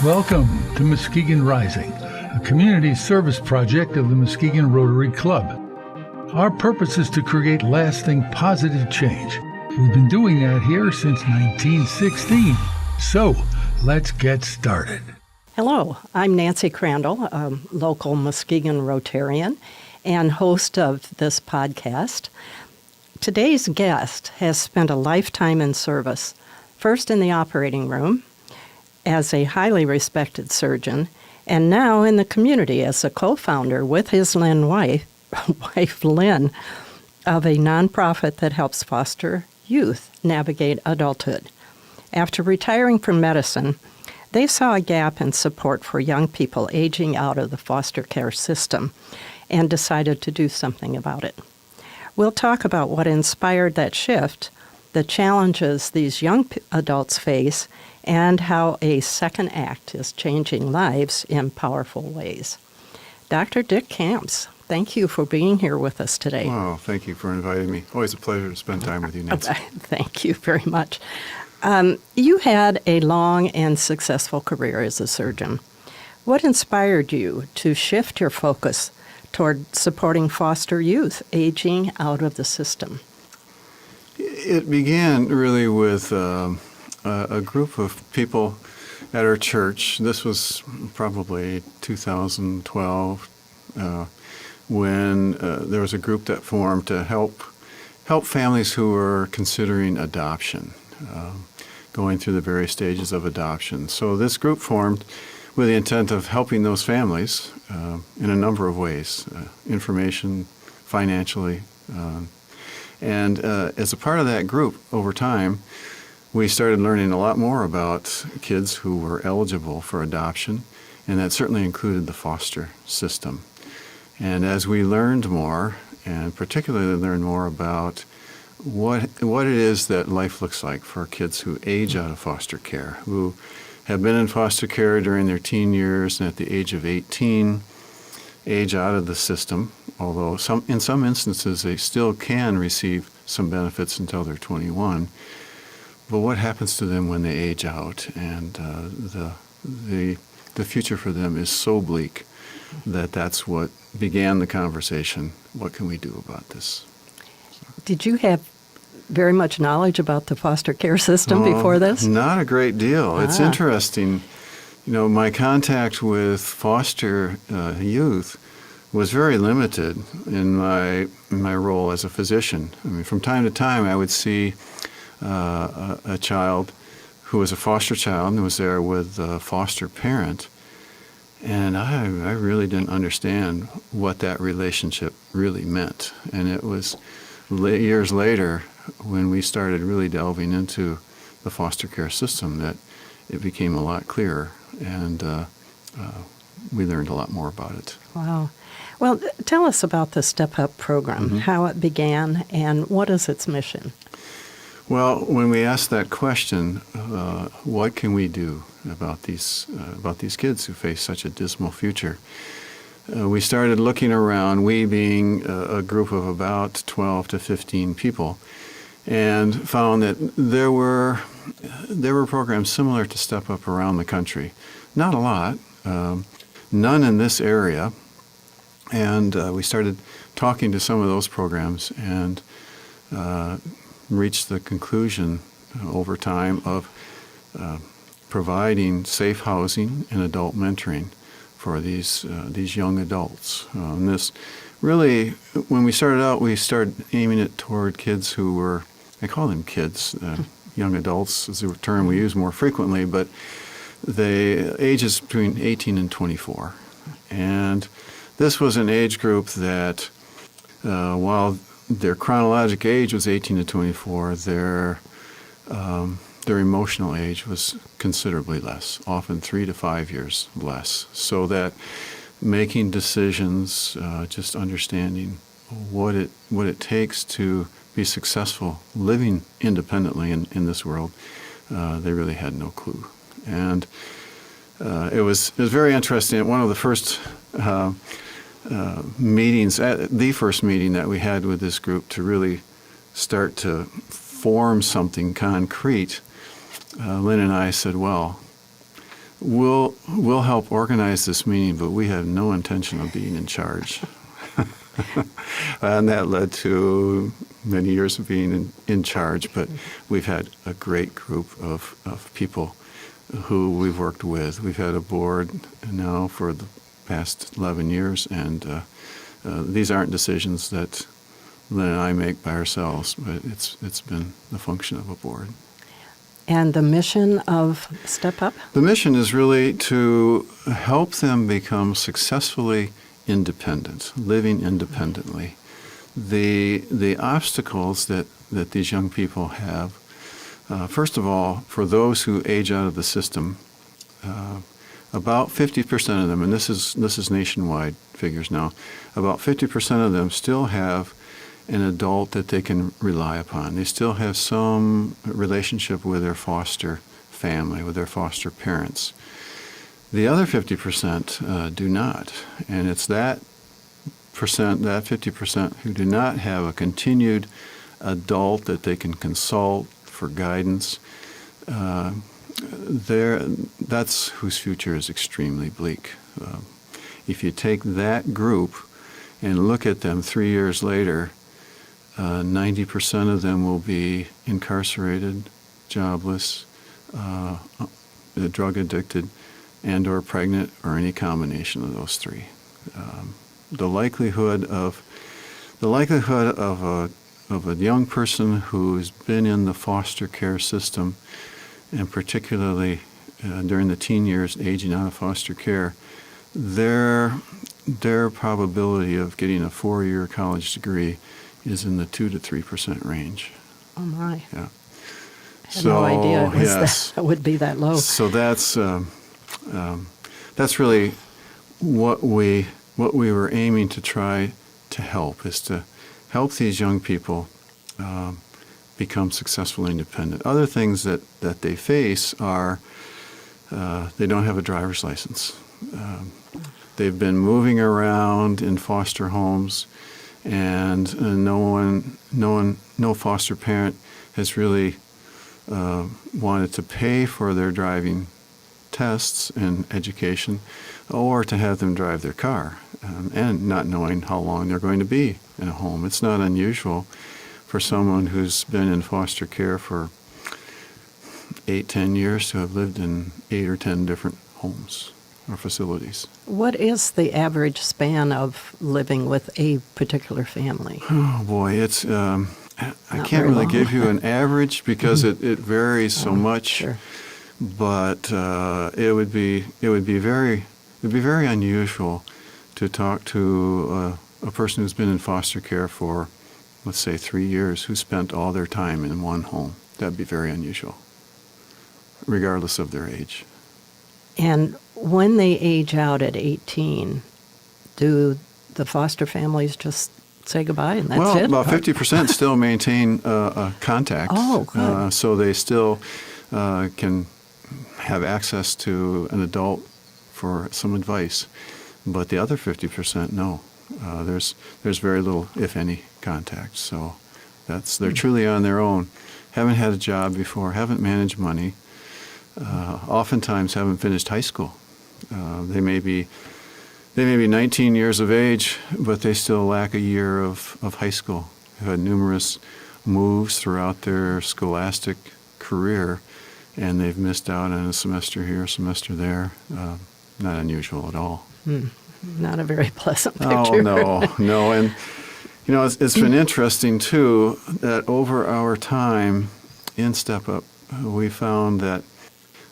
Welcome to Muskegon Rising, a community service project of the Muskegon Rotary Club. Our purpose is to create lasting positive change. We've been doing that here since 1916. So, let's get started. Hello, I'm Nancy Crandall, a local Muskegon Rotarian and host of this podcast. Today's guest has spent a lifetime in service, first in the operating room as a highly respected surgeon, and now in the community as a co-founder with his wife Lynn, of a nonprofit that helps foster youth navigate adulthood. After retiring from medicine, they saw a gap in support for young people aging out of the foster care system and decided to do something about it. We'll talk about what inspired that shift, the challenges these young adults face, and how a second act is changing lives in powerful ways. Dr. Dick Kamps, thank you for being here with us today. Oh, thank you for inviting me. Always a pleasure to spend time with you, Nancy. Thank you very much. You had a long and successful career as a surgeon. What inspired you to shift your focus toward supporting foster youth aging out of the system? It began really with a group of people at our church. This was probably 2012 when there was a group that formed to help families who were considering adoption, going through the various stages of adoption. So this group formed with the intent of helping those families in a number of ways, information, financially. And as a part of that group, over time, we started learning a lot more about kids who were eligible for adoption, and that certainly included the foster system. And as we learned more, and particularly learned more about what it is that life looks like for kids who age out of foster care, who have been in foster care during their teen years and at the age of 18 age out of the system, although in some instances they still can receive some benefits until they're 21. But what happens to them when they age out? And the future for them is so bleak that that's what began the conversation. What can we do about this? Did you have very much knowledge about the foster care system before this? Not a great deal. It's interesting. You know, my contact with foster youth was very limited in my role as a physician. I mean, from time to time, I would see a child who was a foster child and was there with a foster parent, and I really didn't understand what that relationship really meant. And it was years later when we started really delving into the foster care system that it became a lot clearer, and we learned a lot more about it. Wow. Well, tell us about the Step Up program, how it began, and what is its mission? Well, when we asked that question, what can we do about these kids who face such a dismal future? We started looking around, we being a group of about 12 to 15 people, and found that there were programs similar to Step Up around the country. Not a lot, none in this area, and we started talking to some of those programs and reached the conclusion over time of providing safe housing and adult mentoring for these young adults. And this really, when we started out, we started aiming it toward kids who were, I call them kids, young adults is a term we use more frequently, but the ages between 18 and 24. And this was an age group that, while their chronologic age was 18 to 24, their emotional age was considerably less, often 3 to 5 years less. So that making decisions, just understanding what it takes to be successful living independently in this world, they really had no clue. And it was very interesting. At one of the first meetings, the first meeting that we had with this group to really start to form something concrete, Lynn and I said, well, we'll help organize this meeting, but we have no intention of being in charge. And that led to many years of being in charge, but we've had a great group of people who we've worked with. We've had a board now for the past 11 years, and these aren't decisions that Lynn and I make by ourselves, but it's been the function of a board. And the mission of Step Up? The mission is really to help them become successfully independent, living independently. The obstacles that these young people have, first of all, for those who age out of the system, about 50% of them, and this is nationwide figures now, about 50% of them still have an adult that they can rely upon. They still have some relationship with their foster family, with their foster parents. The other 50% do not, and it's that 50% who do not have a continued adult that they can consult for guidance. That's whose future is extremely bleak. If you take that group and look at them 3 years later, 90% of them will be incarcerated, jobless, drug addicted, and or pregnant, or any combination of those three. The likelihood of a young person who's been in the foster care system, and particularly during the teen years, aging out of foster care, their probability of getting a 4-year college degree is in the 2 to 3% range. Oh my! Yeah. I had no idea it was yes. that would be that low. So that's really what we were aiming to try to help, is to help these young people become successful and independent. Other things that they face are they don't have a driver's license. They've been moving around in foster homes, and no foster parent has really wanted to pay for their driving tests and education, or to have them drive their car, and not knowing how long they're going to be in a home. It's not unusual for someone who's been in foster care for 8-10 years to have lived in 8 or 10 different homes or facilities. What is the average span of living with a particular family? Oh boy, it's I can't very really long. give you an average because it varies so much. Sure. But it would be very unusual to talk to a person who's been in foster care for, let's say, 3 years, who spent all their time in one home. That'd be very unusual, regardless of their age. And when they age out at 18, do the foster families just say goodbye and that's it? Well, about 50% still maintain contact. Oh, good. So they still can have access to an adult for some advice. But the other 50%, no. There's very little, if any, contact. So they're truly on their own. Haven't had a job before, haven't managed money, oftentimes haven't finished high school. They may be 19 years of age, but they still lack a year of high school. They've had numerous moves throughout their scholastic career, and they've missed out on a semester here, a semester there. Not unusual at all. Not a very pleasant picture. Oh, no. And, it's been interesting, too, that over our time in Step Up, we found that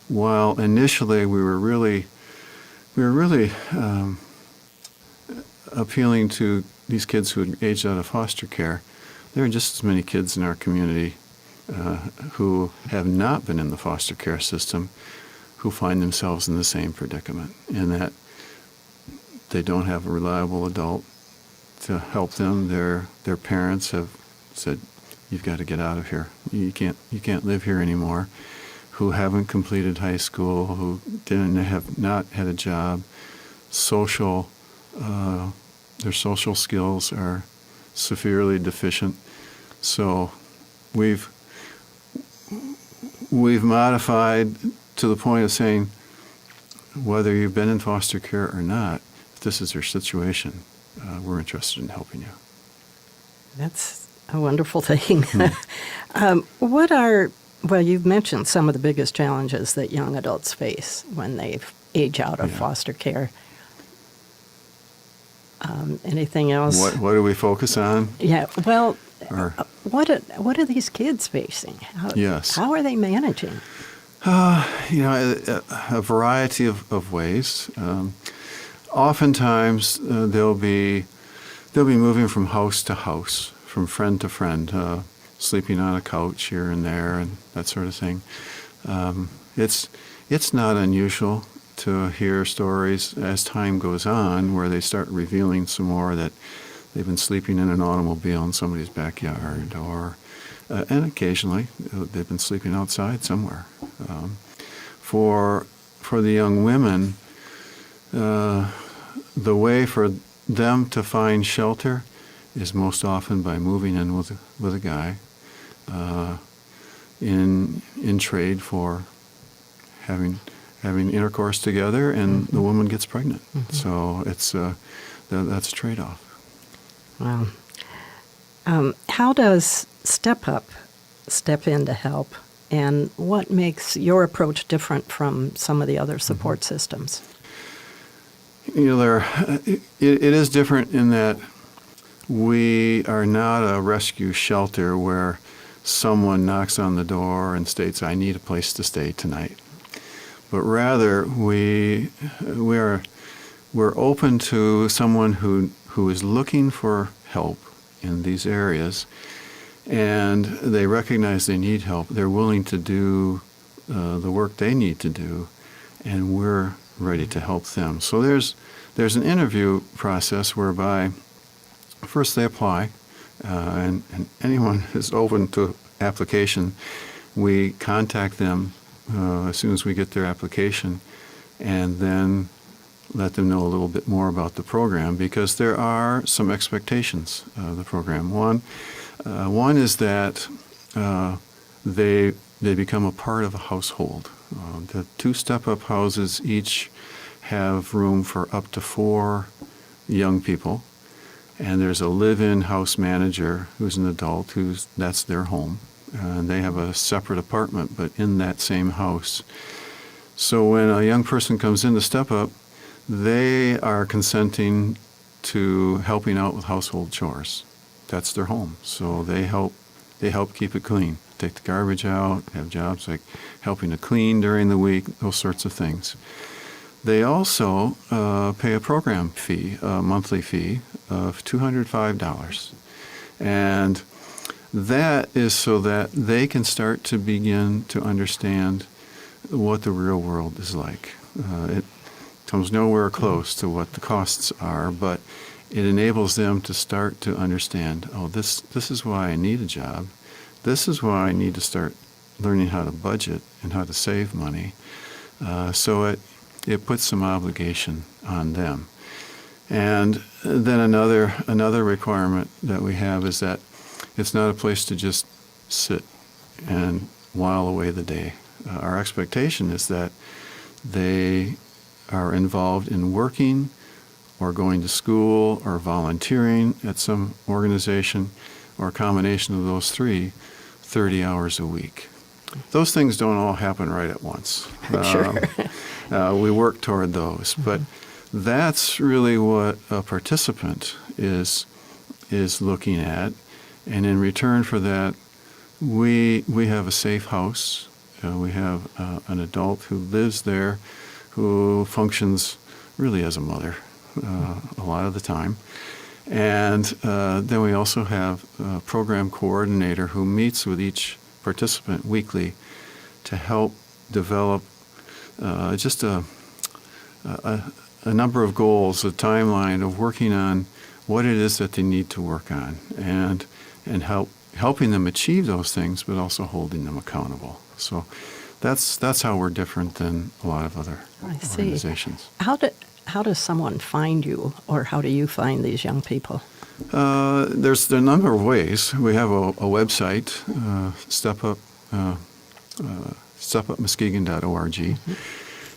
while initially we were really appealing to these kids who had aged out of foster care, there are just as many kids in our community who have not been in the foster care system who find themselves in the same predicament, in that they don't have a reliable adult to help them. Their parents have said, "You've got to get out of here. You can't live here anymore." Who haven't completed high school, who have not had a job, their social skills are severely deficient. So we've modified to the point of saying, whether you've been in foster care or not, if this is your situation, we're interested in helping you. That's a wonderful thing. Well, you've mentioned some of the biggest challenges that young adults face when they age out of foster care. Anything else? What do we focus on? Yeah, well, Or, what are these kids facing? How are they managing? a variety of ways. Oftentimes, they'll be moving from house to house, from friend to friend, sleeping on a couch here and there, and that sort of thing. It's not unusual to hear stories as time goes on where they start revealing some more that they've been sleeping in an automobile in somebody's backyard, and occasionally they've been sleeping outside somewhere. For the young women, the way for them to find shelter is most often by moving in with a guy in trade for having intercourse together, and the woman gets pregnant. So it's that's a trade-off. Wow. How does Step Up step in to help, and what makes your approach different from some of the other support systems? It is different in that we are not a rescue shelter where someone knocks on the door and states, "I need a place to stay tonight." But rather, we're open to someone who is looking for help in these areas, and they recognize they need help. They're willing to do the work they need to do, and we're ready to help them. So there's an interview process whereby first they apply, and anyone is open to application. We contact them as soon as we get their application, and then let them know a little bit more about the program, because there are some expectations of the program. One is that they become a part of a household. The 2 step-up houses each have room for up to 4 young people, and there's a live-in house manager who's an adult that's their home, and they have a separate apartment but in that same house. So when a young person comes in to Step Up, they are consenting to helping out with household chores. That's their home, so they help keep it clean, take the garbage out, have jobs like helping to clean during the week, those sorts of things. They also pay a program fee, a monthly fee of $205. And that is so that they can start to begin to understand what the real world is like. It comes nowhere close to what the costs are, but it enables them to start to understand, this is why I need a job. This is why I need to start learning how to budget and how to save money. So it puts some obligation on them. And then another requirement that we have is that it's not a place to just sit and while away the day. Our expectation is that they are involved in working or going to school or volunteering at some organization, or a combination of those 3, 30 hours a week. Those things don't all happen right at once. Sure. We work toward those, but that's really what a participant is looking at. And in return for that, we have a safe house. We have an adult who lives there, who functions really as a mother a lot of the time. And then we also have a program coordinator who meets with each participant weekly to help develop just a number of goals, a timeline of working on what it is that they need to work on, and helping them achieve those things, but also holding them accountable. So that's how we're different than a lot of other organizations. How does someone find you, or how do you find these young people? There's a number of ways. We have a website, stepupmuskegon.org.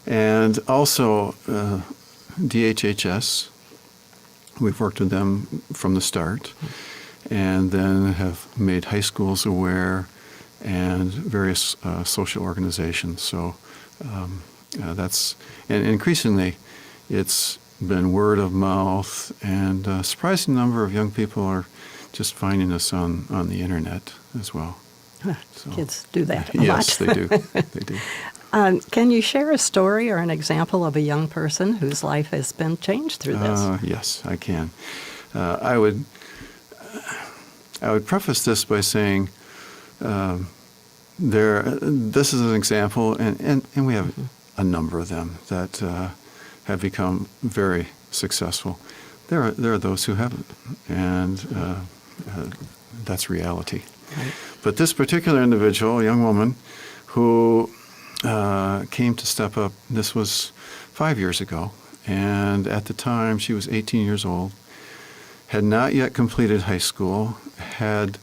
And also DHHS, we've worked with them from the start, and then have made high schools aware and various social organizations. So that's, and increasingly it's been word of mouth, and a surprising number of young people are just finding us on the internet as well. So, kids do that a lot. Yes, they do. They do. Can you share a story or an example of a young person whose life has been changed through this? Yes, I can. I would preface this by saying this is an example, and we have a number of them that have become very successful. There are those who haven't, and that's reality. Right. But this particular individual, a young woman, who came to Step Up, this was 5 years ago, and at the time she was 18 years old, had not yet completed high school, had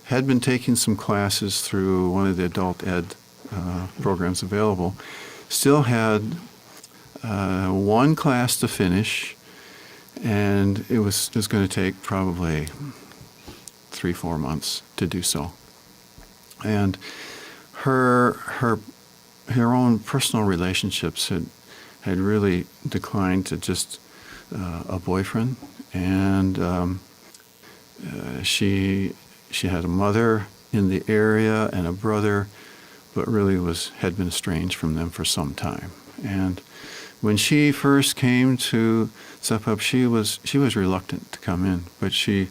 been taking some classes through one of the adult ed programs available, still had one class to finish, and it was going to take probably 3-4 months to do so. And her own personal relationships had really declined to just a boyfriend, and she had a mother in the area and a brother, but really had been estranged from them for some time. And when she first came to Step Up, she was reluctant to come in, but she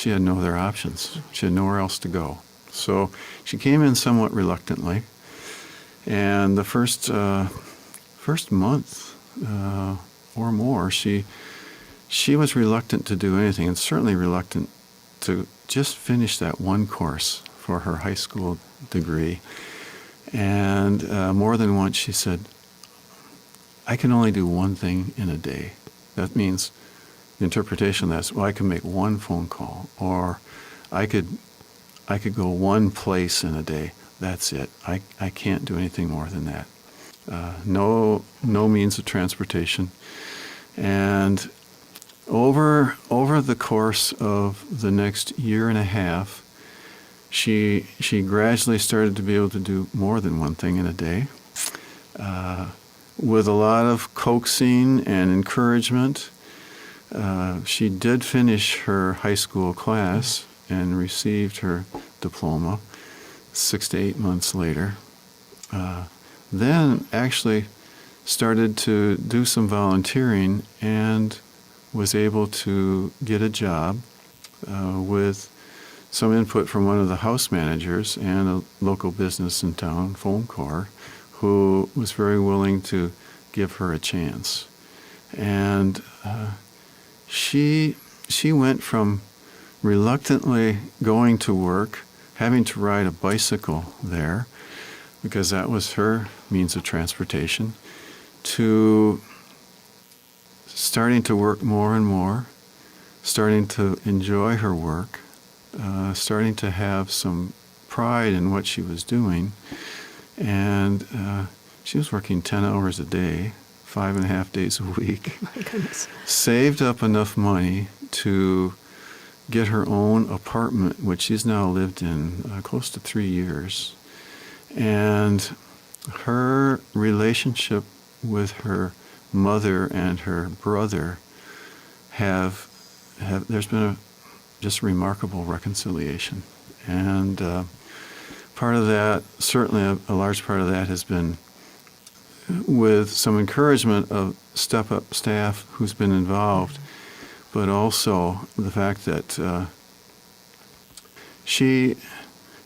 had no other options. She had nowhere else to go. So she came in somewhat reluctantly, and the first month or more, she was reluctant to do anything, and certainly reluctant to just finish that one course for her high school degree. And more than once she said, I can only do one thing in a day. That means the interpretation of that's, well, I can make one phone call, or I could go one place in a day. That's it. I can't do anything more than that. No means of transportation. And over the course of the next year and a half, she gradually started to be able to do more than one thing in a day. With a lot of coaxing and encouragement, she did finish her high school class and received her diploma 6 to 8 months later. Then actually started to do some volunteering and was able to get a job with some input from one of the house managers and a local business in town, Phone Corps, who was very willing to give her a chance. And she went from reluctantly going to work, having to ride a bicycle there, because that was her means of transportation, to starting to work more and more, starting to enjoy her work, starting to have some pride in what she was doing. And she was working 10 hours a day, 5.5 days a week. My goodness. Saved up enough money to get her own apartment, which she's now lived in close to 3 years. And her relationship with her mother and her brother there's been just remarkable reconciliation. And part of that, certainly a large part of that, has been with some encouragement of Step Up staff who's been involved, but also the fact that she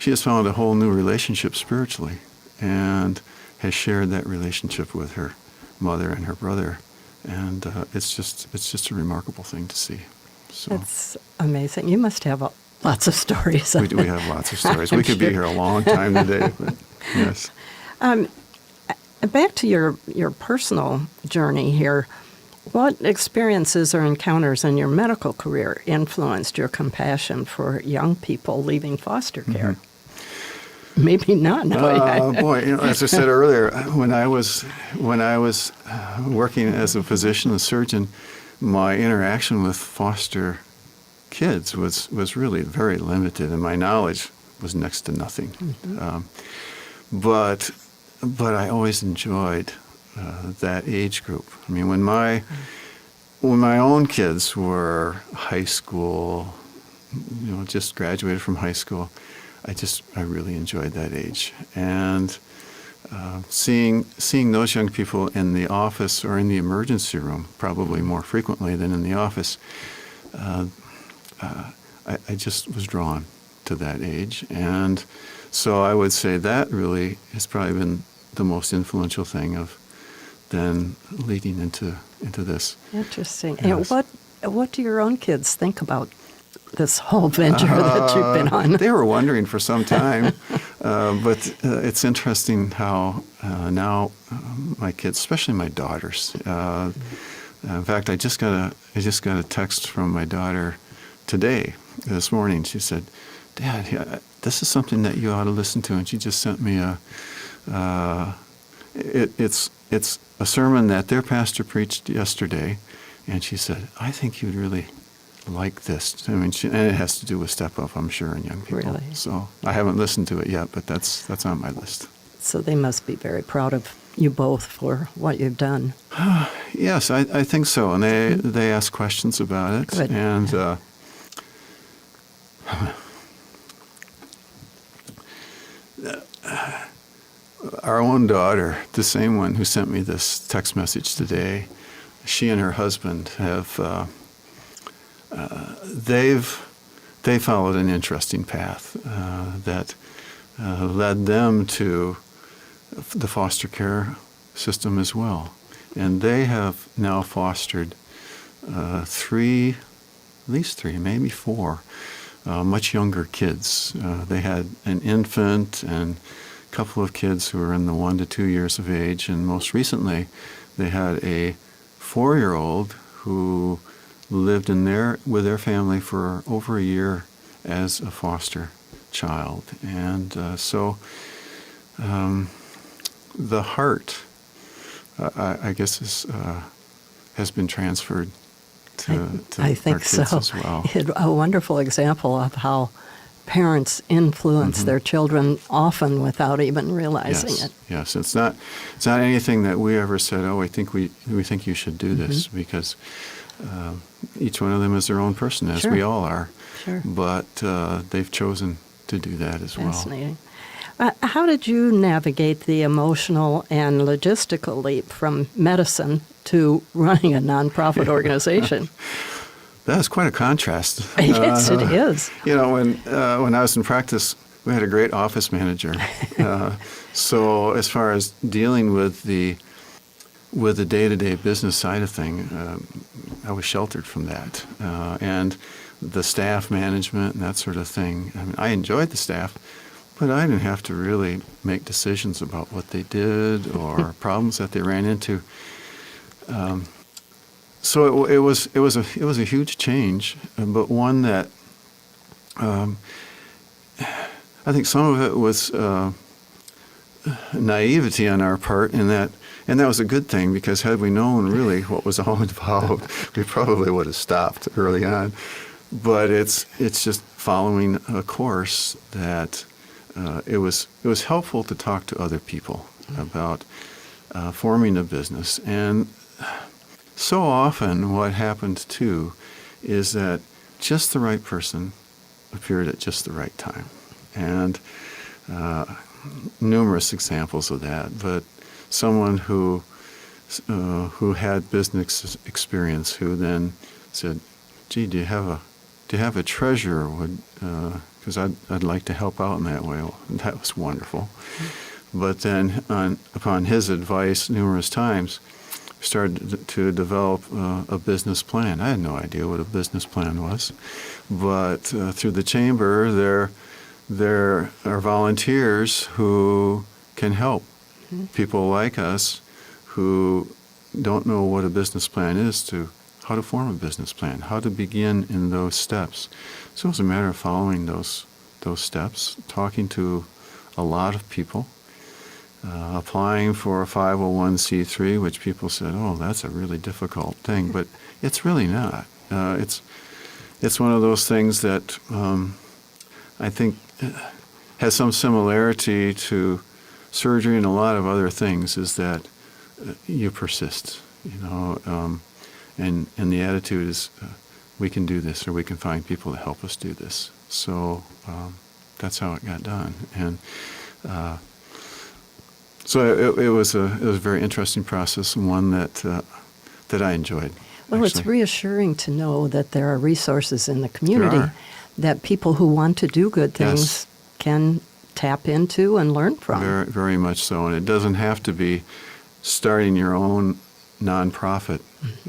has found a whole new relationship spiritually and has shared that relationship with her mother and her brother, and it's just a remarkable thing to see. So It's amazing. You must have lots of stories. we have lots of stories. We could be here a long time today, but yes. Back to your personal journey here, what experiences or encounters in your medical career influenced your compassion for young people leaving foster care? maybe none. Boy, as I said earlier, when I was working as a physician, a surgeon, my interaction with foster kids was really very limited, and my knowledge was next to nothing. Mm-hmm. But I always enjoyed that age group. I mean, when my own kids were high school, just graduated from high school, I really enjoyed that age. And seeing those young people in the office or in the emergency room, probably more frequently than in the office, I just was drawn to that age. And so I would say that really has probably been the most influential thing of then leading into this. Interesting. Yes. And what do your own kids think about this whole venture that you've been on? They were wondering for some time, but it's interesting how now my kids, especially my daughters. In fact, I just got a text from my daughter this morning. She said, "Dad, this is something that you ought to listen to," and she just sent me it's a sermon that their pastor preached yesterday, and she said, "I think you'd really like this." I mean, and it has to do with Step Up, I'm sure, in young people. Really? So I haven't listened to it yet, but that's on my list. So they must be very proud of you both for what you've done. Yes, I think so. And they ask questions about it. Good. And our own daughter, the same one who sent me this text message today, she and her husband have they followed an interesting path that led them to the foster care system as well. And they have now fostered at least three, maybe four, much younger kids. They had an infant and a couple of kids who were in the 1 to 2 years of age, and most recently they had a 4-year-old who lived with their family for over a year as a foster child. And so the heart, I guess, has been transferred to I think our kids so. as well. A wonderful example of how parents influence their children often without even realizing it. Yes, it's not anything that we ever said, "Oh, we think you should do this," because each one of them is their own person, as Sure. we all are. Sure. But they've chosen to do that as well. Fascinating. How did you navigate the emotional and logistical leap from medicine to running a nonprofit organization? That is quite a contrast. Yes, it is. When I was in practice, we had a great office manager. So as far as dealing with the day-to-day business side of thing, I was sheltered from that. And the staff management and that sort of thing, I mean, I enjoyed the staff, but I didn't have to really make decisions about what they did or problems that they ran into. So it was a huge change, but one that I think some of it was naivety on our part, and that was a good thing, because had we known really what was all involved, we probably would have stopped early on. But it's just following a course that it was helpful to talk to other people about forming a business. And so often what happened too is that just the right person appeared at just the right time. And numerous examples of that, but someone who had business experience who then said, "Gee, do you have a treasurer? Because I'd like to help out in that way." Well, that was wonderful. But then, upon his advice, numerous times, started to develop a business plan. I had no idea what a business plan was, but through the chamber, there are volunteers who can help people like us who don't know what a business plan is to how to form a business plan, how to begin in those steps. So it's a matter of following those steps, talking to a lot of people. Applying for a 501c3, which people said, oh, that's a really difficult thing, but it's really not. It's one of those things that I think has some similarity to surgery and a lot of other things, is that you persist, and the attitude is we can do this, or we can find people to help us do this. So that's how it got done, and so it was a very interesting process, and one that I enjoyed. Well, actually. It's reassuring to know that there are resources in the community There are. that people who want to do good things Yes. can tap into and learn from. Very, very much so, and it doesn't have to be starting your own nonprofit.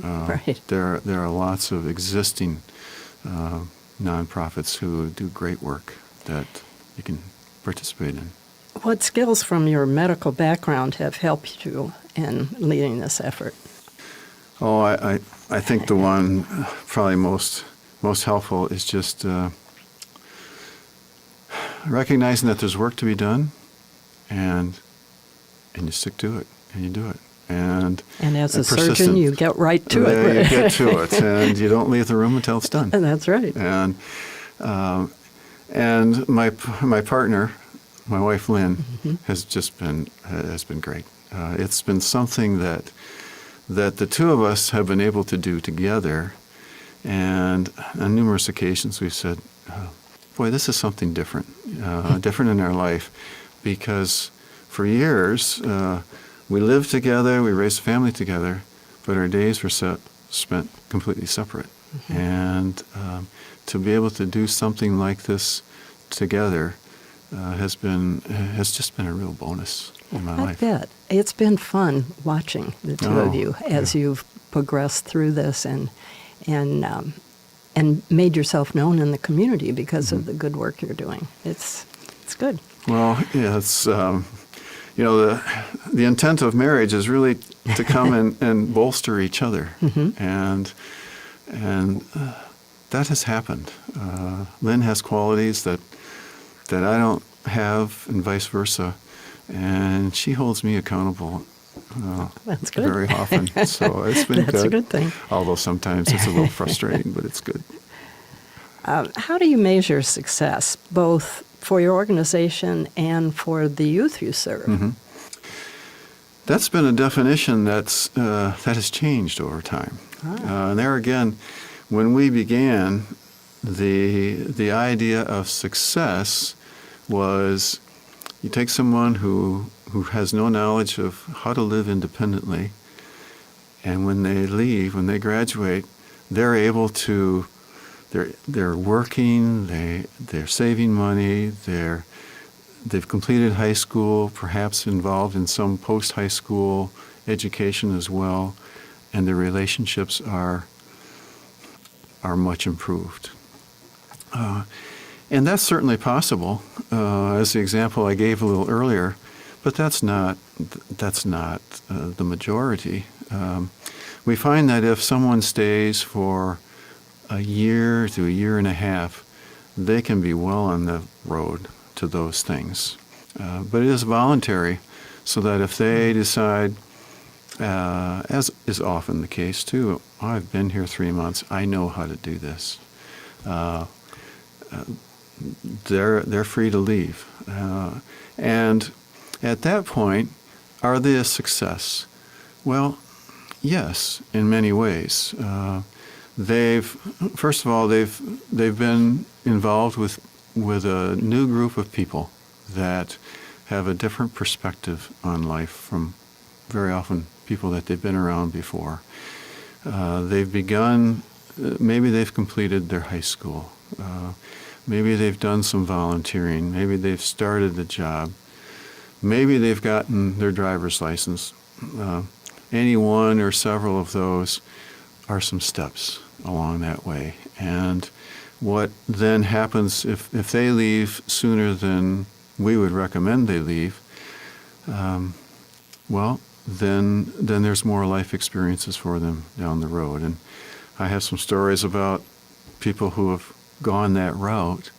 Right. There are lots of existing nonprofits who do great work that you can participate in. What skills from your medical background have helped you in leading this effort? Oh, I think the one probably most helpful is just recognizing that there's work to be done, and you stick to it, and you do it. And as a persistent. surgeon, you get right to Yeah, it. you get to it, and you don't leave the room until it's done. That's right. And my partner, my wife Lynn, has been great. It's been something that the two of us have been able to do together, and on numerous occasions we've said, boy, this is something different, different in our life, because for years we lived together, we raised a family together, but our days were spent completely separate. And to be able to do something like this together has just been a real bonus in my life. I bet. It's been fun watching the two of you as you've progressed through this and made yourself known in the community because of the good work you're doing. It's good. Well, yeah, it's the intent of marriage is really to come and bolster each other, and that has happened. Lynn has qualities that I don't have, and vice versa, and she holds me accountable That's good. very often. So it's been That's a good thing. Although sometimes it's a little frustrating, but it's good. How do you measure success, both for your organization and for the youth you serve? That's been a definition that has changed over time. And there again, when we began, the idea of success was you take someone who has no knowledge of how to live independently, and when they leave, when they graduate, they're able to, they're working, they're saving money, they've completed high school, perhaps involved in some post-high school education as well, and their relationships are much improved. And that's certainly possible, as the example I gave a little earlier, but that's not the majority. We find that if someone stays for a year to a year and a half, they can be well on the road to those things. But it is voluntary, so that if they decide, as is often the case too, I've been here 3 months, I know how to do this, they're free to leave. And at that point, are they a success? Well, yes, in many ways. First of all, they've been involved with a new group of people that have a different perspective on life from very often people that they've been around before. They've begun, maybe they've completed their high school. Maybe they've done some volunteering. Maybe they've started a job. Maybe they've gotten their driver's license. Any one or several of those are some steps along that way. And what then happens if they leave sooner than we would recommend they leave, well, then there's more life experiences for them down the road. And I have some stories about people who have gone that route,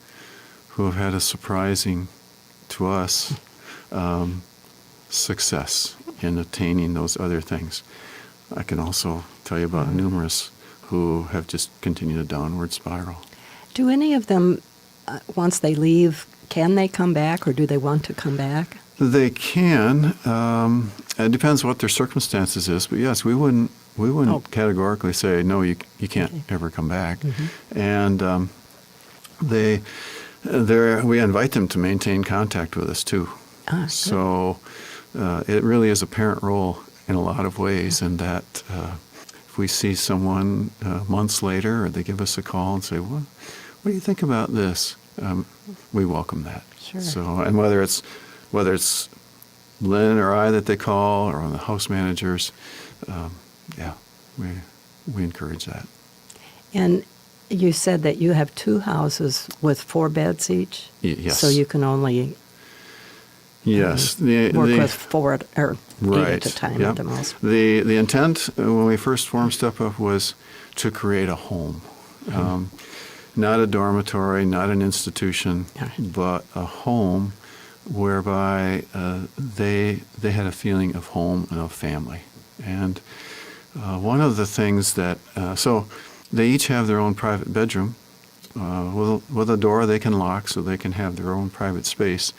who have had a surprising to us success in attaining those other things. I can also tell you about numerous who have just continued a downward spiral. Do any of them, once they leave, can they come back, or do they want to come back? They can. It depends what their circumstances is, but yes, we wouldn't categorically say no. You can't ever come back, and we invite them to maintain contact with us too. So it really is a parent role in a lot of ways, in that if we see someone months later, or they give us a call and say, "What do you think about this?" We welcome that. Sure. So, and whether it's Lynn or I that they call, or the house managers, we encourage that. And you said that you have 2 houses with 4 beds each? Yes. So you can only Yes. work with 4 or 8 at a time Yep. at the most. The intent when we first formed Step Up was to create a home. Not a dormitory, not an institution, but a home whereby they had a feeling of home and of family. And one of the things that, so they each have their own private bedroom with a door they can lock so they can have their own private space.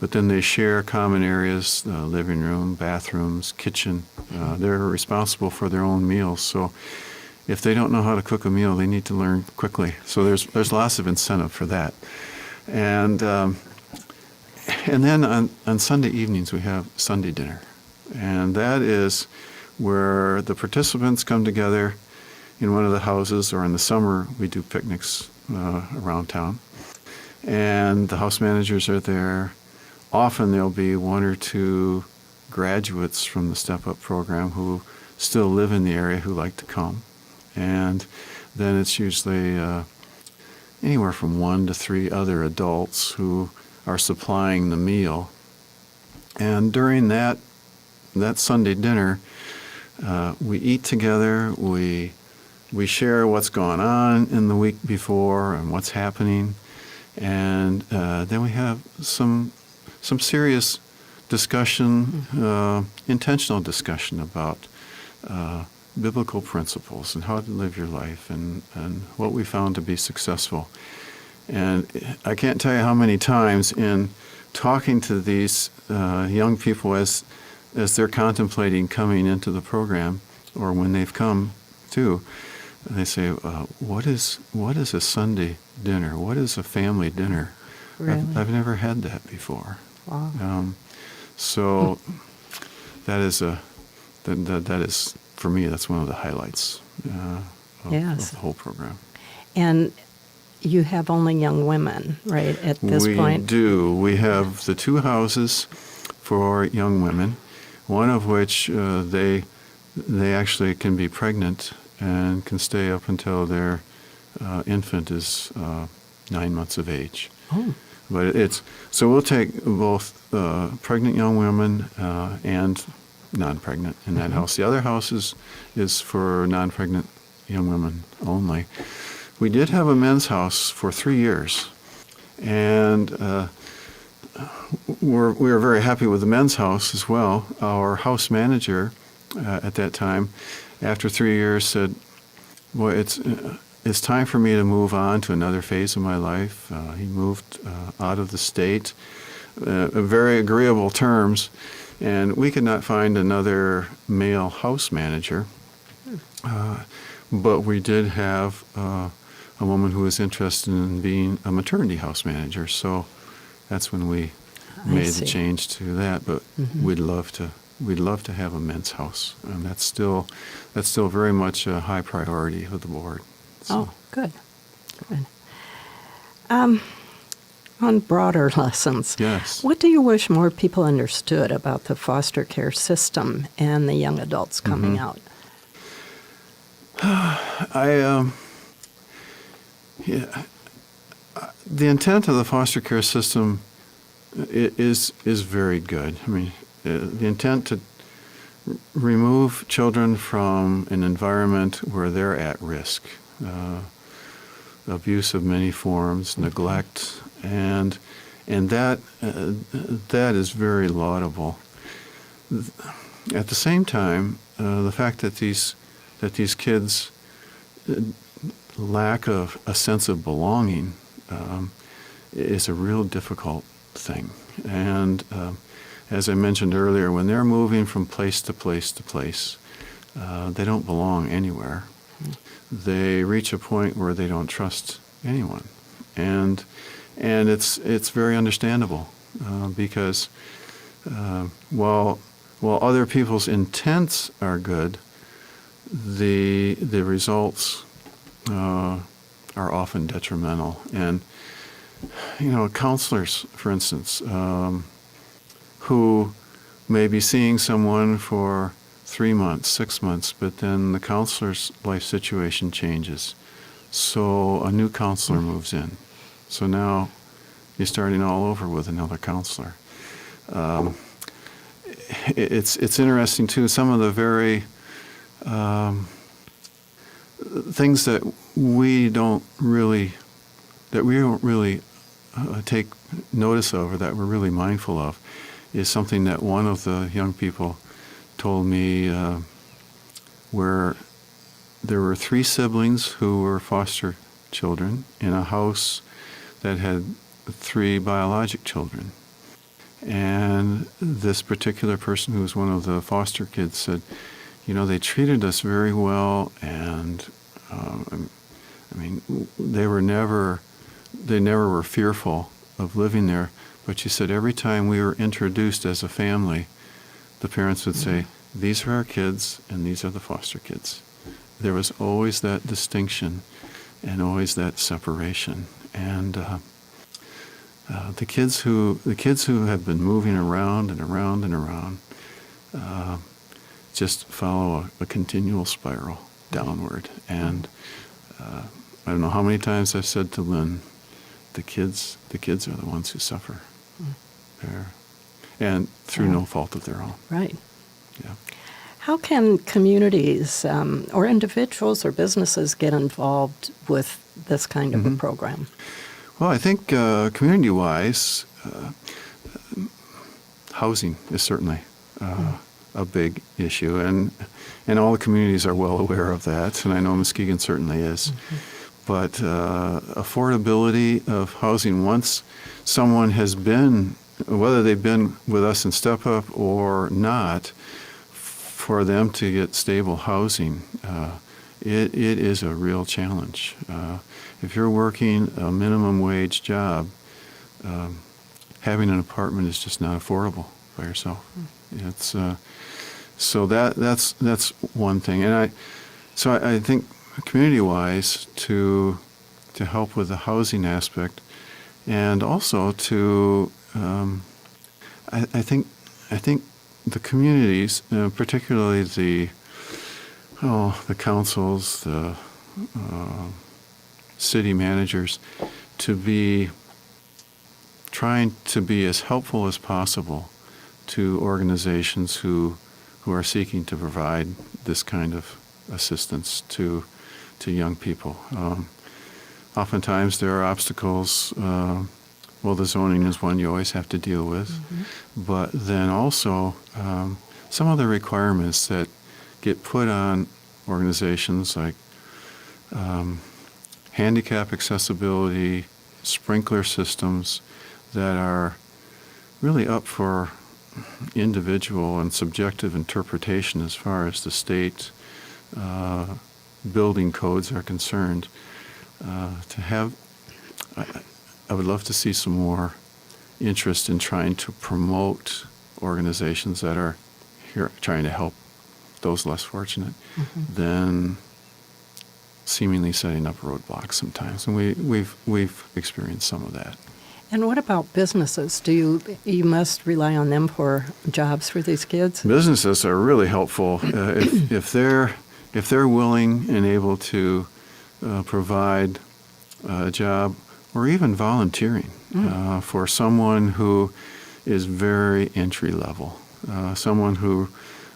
But then they share common areas, living room, bathrooms, kitchen. They're responsible for their own meals. So if they don't know how to cook a meal, they need to learn quickly. So there's lots of incentive for that. And then on Sunday evenings, we have Sunday dinner. And that is where the participants come together in one of the houses, or in the summer, we do picnics around town. And the house managers are there. Often there'll be 1 or 2 graduates from the Step Up program who still live in the area who like to come. And then it's usually anywhere from 1 to 3 other adults who are supplying the meal. And during that Sunday dinner, we eat together, we share what's gone on in the week before and what's happening, and then we have some serious discussion, intentional discussion about biblical principles and how to live your life, and what we found to be successful. And I can't tell you how many times in talking to these young people as they're contemplating coming into the program, or when they've come too, they say, what is a Sunday dinner? What is a family dinner? Really? I've never had that before. Wow. So that is for me, that's one of the highlights of the whole program. And you have only young women, right, at this point? We do. We have the 2 houses for young women, one of which they actually can be pregnant and can stay up until their infant is 9 months of age. Oh. But so we'll take both pregnant young women and non-pregnant in that house. The other house is for non-pregnant young women only. We did have a men's house for 3 years, and we were very happy with the men's house as well. Our house manager at that time, after 3 years, said, "Boy, it's time for me to move on to another phase of my life." He moved out of the state, very agreeable terms, and we could not find another male house manager. But we did have a woman who was interested in being a maternity house manager, so that's when we made the change to that. But we'd love to have a men's house, and that's still very much a high priority of the board. So. Oh, good. On broader lessons, Yes. what do you wish more people understood about the foster care system and the young adults coming out? The intent of the foster care system is very good. I mean, the intent to remove children from an environment where they're at risk, abuse of many forms, neglect, and And that is very laudable. At the same time, the fact that these kids lack of a sense of belonging is a real difficult thing. And as I mentioned earlier, when they're moving from place to place to place, they don't belong anywhere. They reach a point where they don't trust anyone, and it's very understandable because while other people's intents are good, the results are often detrimental. And counselors, for instance, who may be seeing someone for 3 months, 6 months, but then the counselor's life situation changes. So a new counselor moves in. So now you're starting all over with another counselor. It's interesting too. Some of the very things that we don't really take notice of, or that we're really mindful of, is something that one of the young people told me, where there were 3 siblings who were foster children in a house that had 3 biologic children. And this particular person, who was one of the foster kids, said, they treated us very well, and they never were fearful of living there. But she said every time we were introduced as a family, the parents would say, these are our kids and these are the foster kids. There was always that distinction and always that separation. And the kids who have been moving around and around and around just follow a continual spiral downward. And I don't know how many times I've said to Lynn, the kids are the ones who suffer. And through no fault of their own. Right. Yeah. How can communities or individuals or businesses get involved with this kind of a program? Well, I think community-wise, housing is certainly a big issue, and all the communities are well aware of that, and I know Muskegon certainly is. But affordability of housing, once someone has been, whether they've been with us in Step Up or not, for them to get stable housing, it is a real challenge. If you're working a minimum wage job, having an apartment is just not affordable by yourself. It's so that's one thing, and I think community-wise to help with the housing aspect, and also to I think the communities, particularly the councils, the city managers, to be trying to be as helpful as possible to organizations who are seeking to provide this kind of assistance to young people. Oftentimes there are obstacles. The zoning is one you always have to deal with, but then also some of the requirements that get put on organizations, like handicap accessibility, sprinkler systems, that are really up for individual and subjective interpretation as far as the state building codes are concerned. I would love to see some more interest in trying to promote organizations that are here trying to help those less fortunate than seemingly setting up roadblocks sometimes. And we've experienced some of that. And what about businesses? You must rely on them for jobs for these kids? Businesses are really helpful if they're willing and able to provide a job, or even volunteering for someone who is very entry level, someone who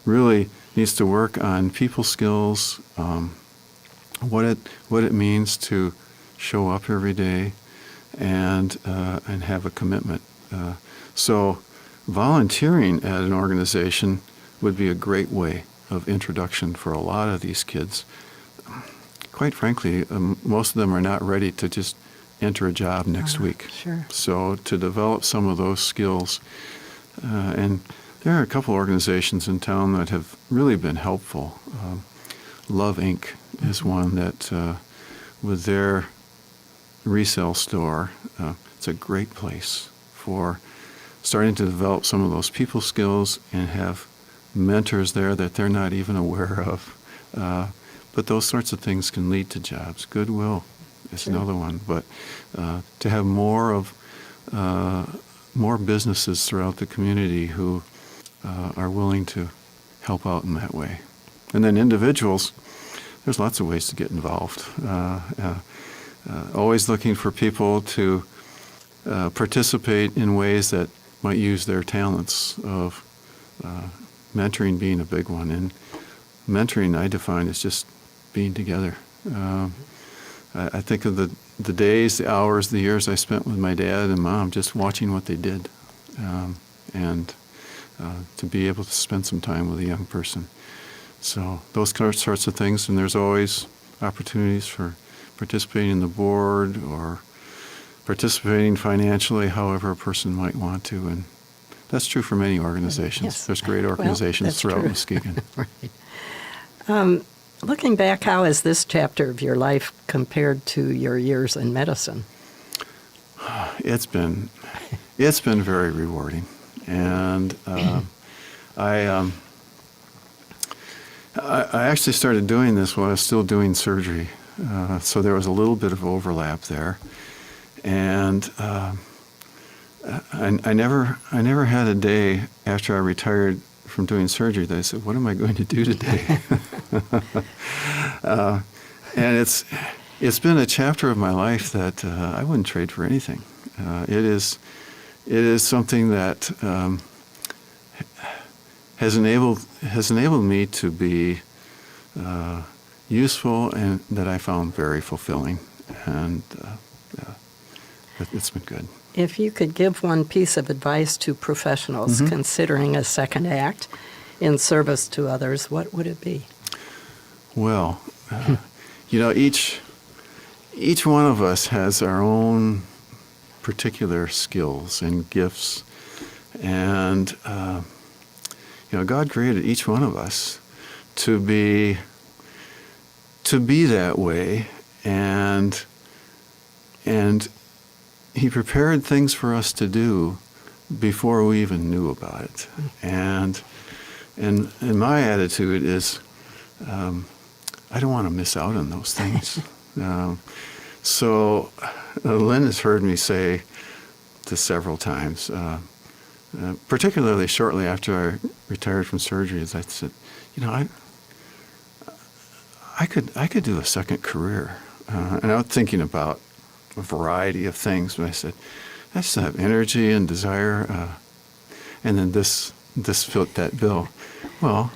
really needs to work on people skills, what it means to show up every day and have a commitment. So volunteering at an organization would be a great way of introduction for a lot of these kids. Quite frankly, most of them are not ready to just enter a job next week. Sure. So to develop some of those skills, and there are a couple organizations in town that have really been helpful. Love Inc. is one that, with their resale store, it's a great place for starting to develop some of those people skills and have mentors there that they're not even aware of. But those sorts of things can lead to jobs. Goodwill is Sure. another one. But to have more businesses throughout the community who are willing to help out in that way. And then individuals, there's lots of ways to get involved. Always looking for people to participate in ways that might use their talents, of mentoring being a big one. And mentoring, I define as just being together. I think of the days, the hours, the years I spent with my dad and mom just watching what they did, and to be able to spend some time with a young person. So those sorts of things, and there's always opportunities for participating in the board or participating financially, however a person might want to, and that's true for many organizations. Yes. There's great organizations that's throughout true. Muskegon. Right. Looking back, how has this chapter of your life compared to your years in medicine? It's been very rewarding, and I actually started doing this while I was still doing surgery, so there was a little bit of overlap there, and I never had a day after I retired from doing surgery that I said, "What am I going to do today?" And it's been a chapter of my life that I wouldn't trade for anything. It is something that has enabled me to be useful, and that I found very fulfilling, and it's been good. If you could give one piece of advice to professionals considering a second act in service to others, what would it be? Well, each one of us has our own particular skills and gifts, and God created each one of us to be that way, and He prepared things for us to do before we even knew about it. And my attitude is, I don't want to miss out on those things. So Lynn has heard me say this several times, particularly shortly after I retired from surgery, as I said, I could do a second career. And I was thinking about a variety of things, but I said, I just have energy and desire, and then this fit that bill. Well,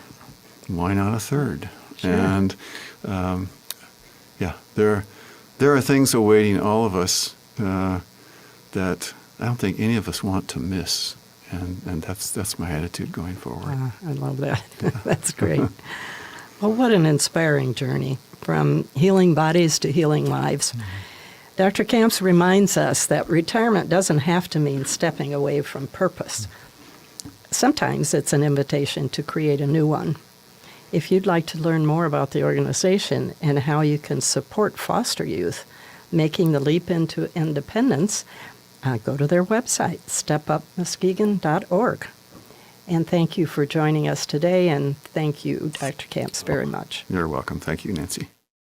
why not a third? Sure. And there are things awaiting all of us that I don't think any of us want to miss, and that's my attitude going forward. I love that. That's great. Well, what an inspiring journey, from healing bodies to healing lives. Dr. Kamps reminds us that retirement doesn't have to mean stepping away from purpose. Sometimes it's an invitation to create a new one. If you'd like to learn more about the organization and how you can support foster youth making the leap into independence, go to their website, stepupmuskegon.org. And thank you for joining us today, and thank you, Dr. Kamps, very much. You're welcome. Thank you, Nancy.